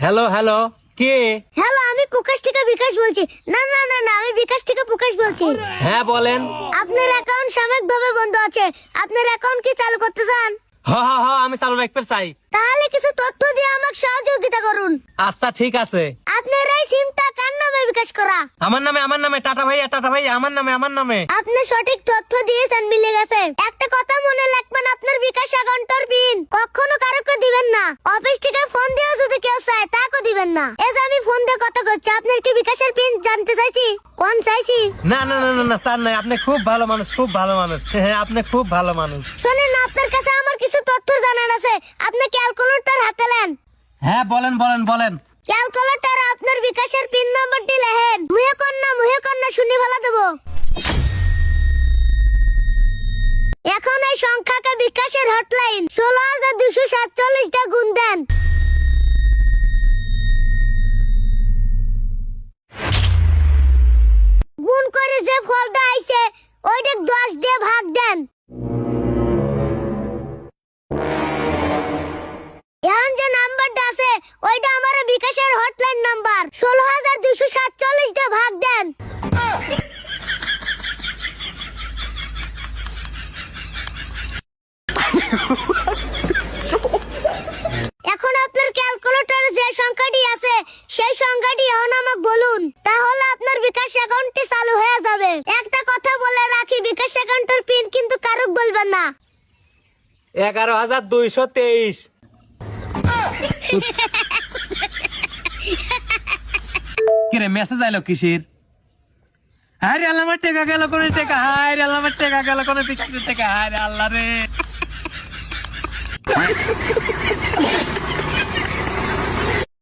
Hello hello, কে? Hello, আমি প্রকাশ থেকে বিকাশ বলছি। না না না না, আমি বিকাশ থেকে প্রকাশ বলছি। হ্যাঁ বলেন। আপনার অ্যাকাউন্ট সাময়িকভাবে বন্ধ আছে, আপনার অ্যাকাউন্ট কি চালু করতে চান? হ হ হ, আমি চালু রাখতে চাই। তাহলে কিছু তথ্য দিয়ে আমাকে সহযোগিতা করুন। আচ্ছা ঠিক আছে। আপনার এই সিমটা কার নামে বিকাশ করা? আমার নামে টাটা ভাইয়া আমার নামে। আপনি সঠিক তথ্য দিয়েছেন, মিলে গেছে। একটা কথা মনে রাখবেন, আপনার বিকাশ অ্যাকাউন্টের পিন কখনো কারোকে দিবেন না। অফিস থেকে ফোন দিয়ে যদি কেউ চায় তাকে দিবেন না। এই যে আমি ফোন দিয়ে কথা করছি, আপনার কি বিকাশের পিন জানতে চাইছি? কোন চাইছি? না না না না না স্যার, নাই, আপনি খুব ভালো মানুষ, খুব ভালো মানুষ। হ্যাঁ, আপনি খুব ভালো মানুষ। শোনেন, আপনার কাছে আমার কিছু তথ্য জানার আছে। আপনি ক্যালকুলেটর হাতে নেন। হ্যাঁ বলেন বলেন বলেন। ক্যালকুলেটরে আপনার বিকাশের পিন নাম্বারটি লেখেন। মুহে কন্যা শুনি ভালো দেবো। এখন এই সংখ্যাকে বিকাশের হটলাইন 16,247 গুণ দেন। গুণ করে যে ফলটা আইছে ওইটা 10 দিয়ে ভাগ দেন। এখন যে নাম্বারটা আছে ওইটা আমার বিকাশের হটলাইন নাম্বার। 16,247 দিয়ে ভাগ দেন। এখন আপনার ক্যালকুলেটরে যে সংখ্যাটি আছে সেই সংখ্যাটি এখন আমাকে বলুন, তাহলে আপনার বিকাশ অ্যাকাউন্টটি চালু হয়ে যাবে। একটা কথা বলে রাখি, বিকাশ অ্যাকাউন্টের পিন কিন্তু কারুক বলবেন না। 11,223। কিরে মেসেজ আইলো কিসের? আরে আল্লাহ, আমার টাকা গেল কোন টাকা? আরে আল্লাহ, আমার টাকা গেল কোন বিকাশের টাকা? আরে আল্লাহ রে।